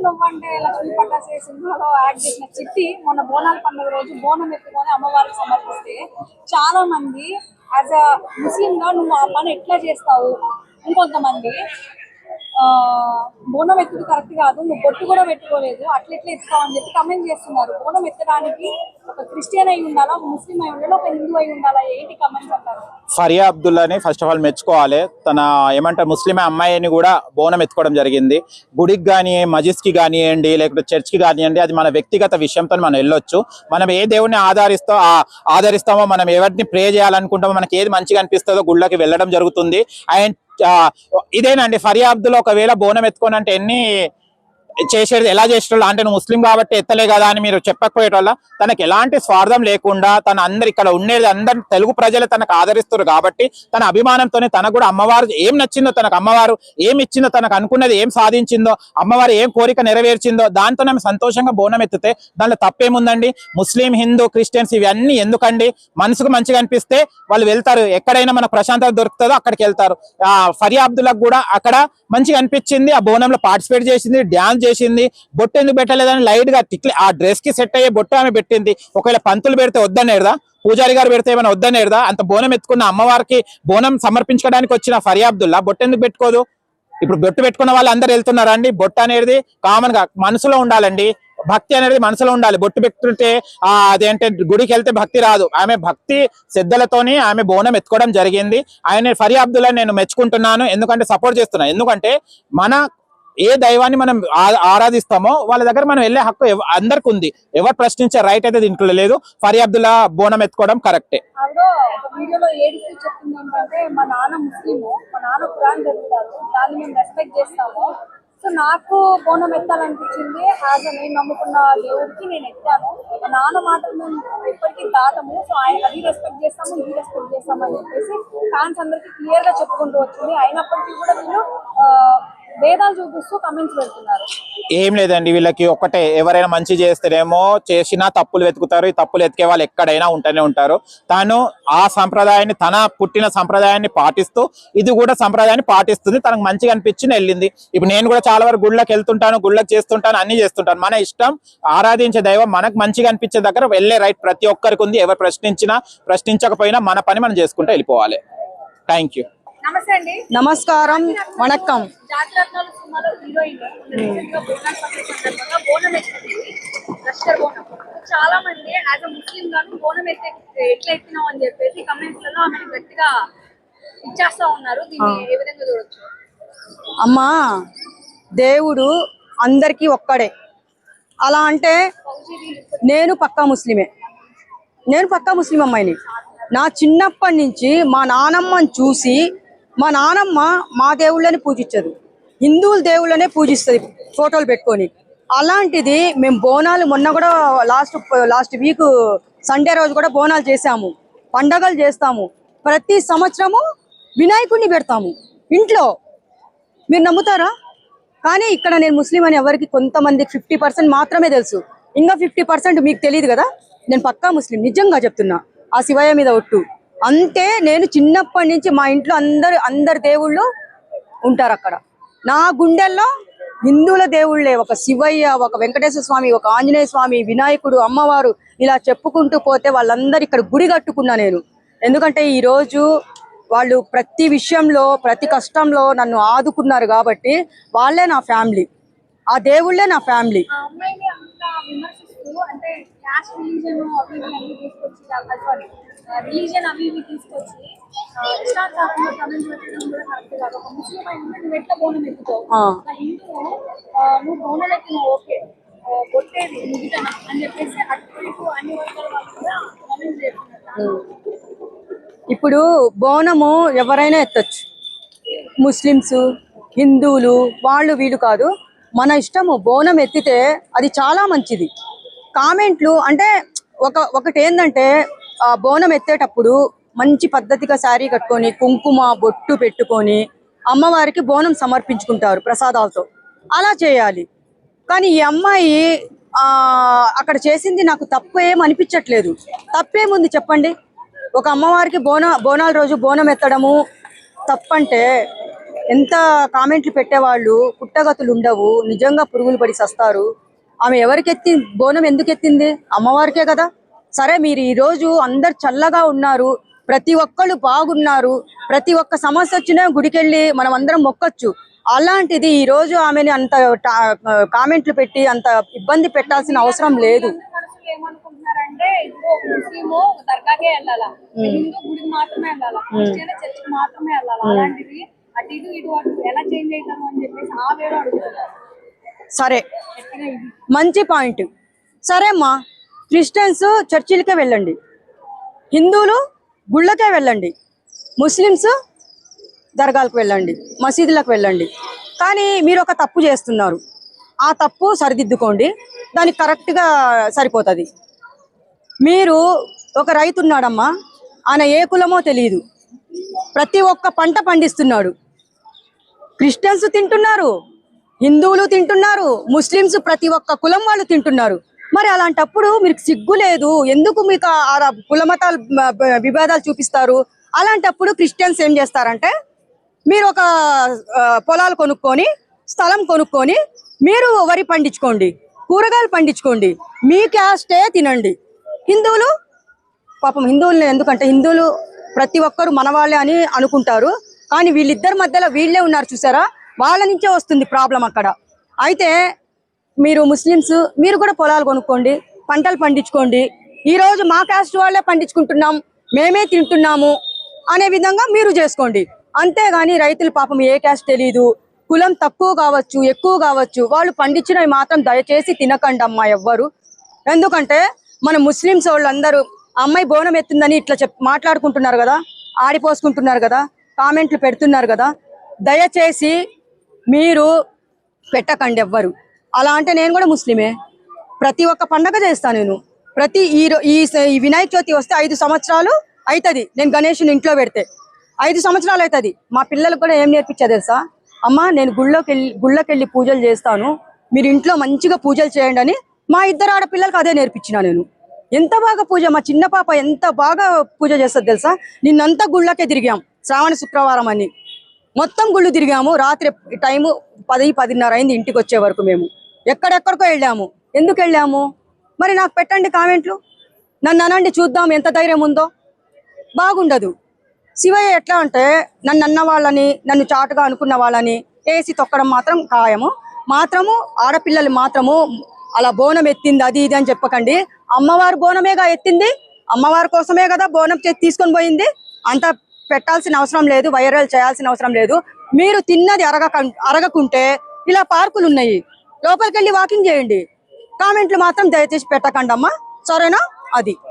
నువ్వంటే లక్ష్మీ పట్టాసే సినిమాలో యాక్ట్ చేసిన చిట్టి మొన్న బోనాల పండుగ రోజు బోనం ఎత్తుకొని అమ్మవారికి సమర్పిస్తే చాలా మంది యాజ్ అ ముస్లిం గా నువ్వు ఆ పని ఎట్లా చేస్తావు, ఇంకొంతమంది బోనం ఎత్తుడు కరెక్ట్ కాదు, నువ్వు బొట్టు కూడా పెట్టుకోలేదు, అట్లెట్లా ఎత్తుతావు అని చెప్పి కమెంట్ చేస్తున్నారు. బోనం ఎత్తడానికి ఒక క్రిస్టియన్ అయి ఉండాలా, ఒక ముస్లిం అయి ఉండాలా, ఒక హిందూ అయి ఉండాలా, ఏంటి కమెంట్స్ అంటారు? ఫరియా అబ్దుల్లాని ఫస్ట్ ఆఫ్ ఆల్ మెచ్చుకోవాలి. తన ఏమంటారు ముస్లిం అమ్మాయిని కూడా బోనం ఎత్తుకోవడం జరిగింది. గుడికి కానీ మజిస్కి కానివ్వండి లేకపోతే చర్చ్కి కానివ్వండి, అది మన వ్యక్తిగత విషయంతో మనం వెళ్ళొచ్చు. మనం ఏ దేవుడిని ఆదరిస్తామో, మనం ఎవరిని ప్రే చేయాలనుకుంటామో, మనకి ఏది మంచిగా అనిపిస్తుందో గుళ్ళకి వెళ్ళడం జరుగుతుంది. అండ్ ఇదేనండి ఫరియా అబ్దుల్లా ఒకవేళ బోనం ఎత్తుకొని అంటే ఎన్ని చేసేది ఎలా చేసేటోళ్ళు అంటే నువ్వు ముస్లిం కాబట్టి ఎత్తలే కదా అని మీరు చెప్పకపోయేటోళ్ళ. తనకి ఎలాంటి స్వార్థం లేకుండా తన అందరు ఇక్కడ ఉండేది అందరు తెలుగు ప్రజలు తనకు ఆదరిస్తారు కాబట్టి తన అభిమానంతోనే తనకు కూడా అమ్మవారు ఏం నచ్చిందో, తనకు అమ్మవారు ఏం ఇచ్చిందో, తనకు అనుకున్నది ఏం సాధించిందో, అమ్మవారు ఏం కోరిక నెరవేర్చిందో దాంతో ఆమె సంతోషంగా బోనం ఎత్తితే దాంట్లో తప్పేముందండి? ముస్లిం, హిందూ, క్రిస్టియన్స్ ఇవన్నీ ఎందుకండి? మనసుకు మంచిగా అనిపిస్తే వాళ్ళు వెళ్తారు, ఎక్కడైనా మనకు ప్రశాంతత దొరుకుతుందో అక్కడికి వెళ్తారు. ఫరియా అబ్దుల్లా కూడా అక్కడ మంచిగా అనిపించింది, ఆ బోనంలో పార్టిసిపేట్ చేసింది, డ్యాన్స్ చేసింది. బొట్టు ఎందుకు పెట్టలేదని లైట్ గా ఆ డ్రెస్ కి సెట్ అయ్యే బొట్టు ఆమె పెట్టింది. ఒకవేళ పంతులు పెడితే వద్దనేదా, పూజారి గారు పెడితే ఏమైనా వద్దనేదా? అంత బోనం ఎత్తుకున్న అమ్మవారికి బోనం సమర్పించడానికి వచ్చిన ఫరియా అబ్దుల్లా బొట్టు ఎందుకు పెట్టుకోదు? ఇప్పుడు బొట్టు పెట్టుకున్న వాళ్ళు అందరు వెళ్తున్నారా అండి? బొట్టు అనేది కామన్ గా మనసులో ఉండాలండి, భక్తి అనేది మనసులో ఉండాలి. బొట్టు పెట్టుకుంటే అదేంటే గుడికి వెళ్తే భక్తి రాదు. ఆమె భక్తి శ్రద్ధలతోని ఆమె బోనం ఎత్తుకోవడం జరిగింది. ఆయన ఫరియా అబ్దుల్లా నేను మెచ్చుకుంటున్నాను, ఎందుకంటే సపోర్ట్ చేస్తున్నాను. ఎందుకంటే మన ఏ దైవాన్ని మనం ఆరాధిస్తామో వాళ్ళ దగ్గర మనం వెళ్ళే హక్కు అందరికి ఉంది. ఎవరు ప్రశ్నించే రైట్ అయితే దీంట్లో లేదు. ఫరియా అబ్దుల్లా బోనం ఎత్తుకోవడం కరెక్టే. వీడియోలో ఏడిస్తూ చెప్తుంది ఏంటంటే, మా నాన్న ముస్లిము, మా నాన్న ఖురాన్ చదువుతారు, దాన్ని మేము రెస్పెక్ట్ చేస్తాము. సో నాకు బోనం ఎత్తాలనిపించింది, నేను నమ్ముకున్న దేవుడికి నేను ఎత్తాను. మా నాన్న మాటలు మేము ఎప్పటికీ దాటము, సో అది రెస్పెక్ట్ చేస్తాము, ఇది రెస్పెక్ట్ చేస్తాము అని చెప్పేసి ఫ్యాన్స్ అందరికి క్లియర్ గా చెప్పుకుంటూ వచ్చింది. అయినప్పటికీ కూడా వీళ్ళు భేదాలు చూపిస్తూ కమెంట్స్ పెడుతున్నారు. ఏం లేదండి, వీళ్ళకి ఒక్కటే, ఎవరైనా మంచి చేస్తేనేమో చేసినా తప్పులు వెతుకుతారు. ఈ తప్పులు ఎతికే వాళ్ళు ఎక్కడైనా ఉంటూనే ఉంటారు. తాను ఆ సంప్రదాయాన్ని, తన పుట్టిన సంప్రదాయాన్ని పాటిస్తూ ఇది కూడా సంప్రదాయాన్ని పాటిస్తుంది. తనకు మంచిగా అనిపించి వెళ్ళింది. ఇప్పుడు నేను కూడా చాలా వరకు గుళ్ళకి వెళ్తుంటాను, గుళ్ళకి చేస్తుంటాను, అన్ని చేస్తుంటాను. మన ఇష్టం, ఆరాధించే దైవం మనకు మంచిగా అనిపించే దగ్గర వెళ్ళే రైట్ ప్రతి ఒక్కరికి ఉంది. ఎవరు ప్రశ్నించినా ప్రశ్నించకపోయినా మన పని మనం చేసుకుంటూ వెళ్ళిపోవాలి. Thank you. నమస్కారం, వణక్కం. చాలా మంది యాజ్ అ ముస్లిం గాను బోనం ఎట్లా ఎత్తినావు అని చెప్పేసి కమెంట్స్ లో ఆమెను గట్టిగా ఇచ్చేస్తా ఉన్నారు. దీన్ని ఏ విధంగా చూడొచ్చు? అమ్మా, దేవుడు అందరికీ ఒక్కడే. అలా అంటే నేను పక్కా ముస్లిం అమ్మాయిని. నా చిన్నప్పటి నుంచి మా నానమ్మని చూసి, మా నానమ్మ మా దేవుళ్ళని పూజించదు, హిందువుల దేవుళ్ళనే పూజిస్తుంది ఫోటోలు పెట్టుకొని. అలాంటిది మేము బోనాలు మొన్న కూడా లాస్ట్ వీక్ సండే రోజు కూడా బోనాలు చేసాము, పండగలు చేస్తాము. ప్రతి సంవత్సరము వినాయకుడిని పెడతాము ఇంట్లో. మీరు నమ్ముతారా? కానీ ఇక్కడ నేను ముస్లిం అని ఎవరికి, కొంతమంది 50% మాత్రమే తెలుసు. ఇంకా 50% మీకు తెలియదు కదా. నేను పక్కా ముస్లిం, నిజంగా చెప్తున్నా, ఆ శివయ్య మీద ఒట్టు. అంతే. నేను చిన్నప్పటి నుంచి మా ఇంట్లో అందరు దేవుళ్ళు ఉంటారు అక్కడ. నా గుండెల్లో హిందువుల దేవుళ్ళే, ఒక శివయ్య, ఒక వెంకటేశ్వర స్వామి, ఒక ఆంజనేయ స్వామి, వినాయకుడు, అమ్మవారు, ఇలా చెప్పుకుంటూ పోతే వాళ్ళందరూ ఇక్కడ గుడి కట్టుకున్నా నేను. ఎందుకంటే ఈరోజు వాళ్ళు ప్రతి విషయంలో, ప్రతి కష్టంలో నన్ను ఆదుకున్నారు కాబట్టి వాళ్ళే నా ఫ్యామిలీ, ఆ దేవుళ్ళే నా ఫ్యామిలీ. రిలీజియన్ అవి ఇవి తీసుకొచ్చి ఇస్లాం కాకుండా కమెంట్ పెట్టడం కూడా కరెక్ట్ కాదు. ఒక ముస్లిం అయితే నువ్వు ఎట్లా బోనం ఎత్తుతావు, హిందూ నువ్వు బోనం ఎత్తిన ఓకే, కొట్టేది ముగితన అని చెప్పేసి అటు అన్ని వర్గాల వాళ్ళు కూడా కమెంట్ చేస్తున్నారు. ఇప్పుడు బోనము ఎవరైనా ఎత్తచ్చు, ముస్లిమ్స్, హిందువులు, వాళ్ళు వీళ్ళు కాదు, మన ఇష్టము. బోనం ఎత్తితే అది చాలా మంచిది. కామెంట్లు అంటే ఒకటి ఏంటంటే, బోనం ఎత్తేటప్పుడు మంచి పద్ధతిగా శారీ కట్టుకొని, కుంకుమ బొట్టు పెట్టుకొని అమ్మవారికి బోనం సమర్పించుకుంటారు ప్రసాదాలతో. అలా చేయాలి. కానీ ఈ అమ్మాయి అక్కడ చేసింది నాకు తప్పు ఏం అనిపించట్లేదు. తప్పేముంది చెప్పండి? ఒక అమ్మవారికి బోనాల రోజు బోనం ఎత్తడము తప్పంటే ఎంత కామెంట్లు పెట్టేవాళ్ళు పుట్టగతులు ఉండవు, నిజంగా పురుగులు పడి సస్తారు. ఆమె ఎవరికి ఎత్తి బోనం ఎందుకు ఎత్తింది? అమ్మవారికే కదా. సరే, మీరు ఈ రోజు అందరు చల్లగా ఉన్నారు, ప్రతి ఒక్కళ్ళు బాగున్నారు, ప్రతి ఒక్క సమస్య వచ్చినా గుడికెళ్ళి మనం అందరం మొక్కొచ్చు. అలాంటిది ఈ రోజు ఆమెని అంత కామెంట్లు పెట్టి అంత ఇబ్బంది పెట్టాల్సిన అవసరం లేదు. మనసులో ఏమనుకుంటున్నారంటే ఇదిగో ముస్లిము దర్గాకే వెళ్ళాలా, హిందూ గుడికి మాత్రమే వెళ్ళాలా, క్రిస్టియన్ చర్చికి మాత్రమే వెళ్ళాలా, అలాంటిది అటు ఇటు ఇటు అటు ఎలా చేంజ్ అవుతాము అని చెప్పేసి ఆ వేరే అడుగుతున్నారు. సరే, మంచి పాయింట్. సరే అమ్మా, క్రిస్టియన్స్ చర్చిలకే వెళ్ళండి, హిందువులు గుళ్ళకే వెళ్ళండి, ముస్లిమ్స్ దర్గాలకు వెళ్ళండి, మసీదులకు వెళ్ళండి. కానీ మీరు ఒక తప్పు చేస్తున్నారు. ఆ తప్పు సరిదిద్దుకోండి, దానికి కరెక్ట్గా సరిపోతుంది. మీరు ఒక రైతు ఉన్నాడమ్మా, ఆయన ఏ కులమో తెలియదు, ప్రతి ఒక్క పంట పండిస్తున్నాడు. క్రిస్టియన్స్ తింటున్నారు, హిందువులు తింటున్నారు, ముస్లిమ్స్ ప్రతి ఒక్క కులం వాళ్ళు తింటున్నారు. మరి అలాంటప్పుడు మీకు సిగ్గు లేదు, ఎందుకు మీకు కుల మతాలు విభేదాలు చూపిస్తారు? అలాంటప్పుడు క్రిస్టియన్స్ ఏం చేస్తారంటే, మీరు ఒక పొలాలు కొనుక్కొని, స్థలం కొనుక్కొని మీరు వరి పండించుకోండి, కూరగాయలు పండించుకోండి, మీ క్యాస్టే తినండి. హిందువులు పాపం, హిందువులు ఎందుకంటే హిందువులు ప్రతి ఒక్కరు మన వాళ్ళే అని అనుకుంటారు. కానీ వీళ్ళిద్దరి మధ్యలో వీళ్ళే ఉన్నారు చూసారా, వాళ్ళ నుంచే వస్తుంది ప్రాబ్లం అక్కడ. అయితే మీరు ముస్లిమ్స్, మీరు కూడా పొలాలు కొనుక్కోండి, పంటలు పండించుకోండి. ఈరోజు మా క్యాస్ట్ వాళ్ళే పండించుకుంటున్నాం, మేమే తింటున్నాము అనే విధంగా మీరు చేసుకోండి. అంతేగాని రైతులు పాపం ఏ క్యాస్ట్ తెలీదు, కులం తక్కువ కావచ్చు ఎక్కువ కావచ్చు, వాళ్ళు పండించినవి మాత్రం దయచేసి తినకండి అమ్మా ఎవ్వరు. ఎందుకంటే మన ముస్లిమ్స్ వాళ్ళందరూ అమ్మాయి బోనం ఎత్తుందని ఇట్లా మాట్లాడుకుంటున్నారు కదా, ఆడిపోసుకుంటున్నారు కదా, కామెంట్లు పెడుతున్నారు కదా. దయచేసి మీరు పెట్టకండి ఎవ్వరు. అలా అంటే నేను కూడా ముస్లిమే, ప్రతి ఒక్క పండగ చేస్తాను నేను. ప్రతి ఈ వినాయక చవితి వస్తే 5 సంవత్సరాలు అవుతుంది నేను గణేషుని ఇంట్లో పెడితే, 5 సంవత్సరాలు అవుతుంది. మా పిల్లలకు కూడా ఏం నేర్పించా తెలుసా, అమ్మ నేను గుళ్ళకెళ్ళి పూజలు చేస్తాను, మీరు ఇంట్లో మంచిగా పూజలు చేయండి అని మా 2 ఆడపిల్లలకు అదే నేర్పించిన నేను. ఎంత బాగా పూజ, మా చిన్న పాప ఎంత బాగా పూజ చేస్తుంది తెలుసా. నిన్నంతా గుళ్ళకే తిరిగాం, శ్రావణ శుక్రవారం అని మొత్తం గుళ్ళు తిరిగాము. రాత్రి టైము 10-10:30 అయింది ఇంటికి వచ్చే వరకు. మేము ఎక్కడెక్కడికో వెళ్ళాము. ఎందుకు వెళ్ళాము మరి నాకు పెట్టండి కామెంట్లు, నన్ను అనండి చూద్దాం ఎంత ధైర్యం ఉందో. బాగుండదు. శివయ్య ఎట్లా అంటే నన్ను అన్న వాళ్ళని, నన్ను చాటుగా అనుకున్న వాళ్ళని వేసి తొక్కడం మాత్రం ఖాయము. మాత్రము ఆడపిల్లలు మాత్రము అలా బోనం ఎత్తింది అది ఇది అని చెప్పకండి. అమ్మవారు బోనమేగా ఎత్తింది, అమ్మవారి కోసమే కదా బోనం తీసుకొని పోయింది. అంత పెట్టాల్సిన అవసరం లేదు, వైరల్ చేయాల్సిన అవసరం లేదు. మీరు తిన్నది అరగకుంటే ఇలా పార్కులు ఉన్నాయి, లోపలికి వెళ్ళి వాకింగ్ చేయండి. కామెంట్లు మాత్రం దయచేసి పెట్టకండి అమ్మా, సరేనా? అది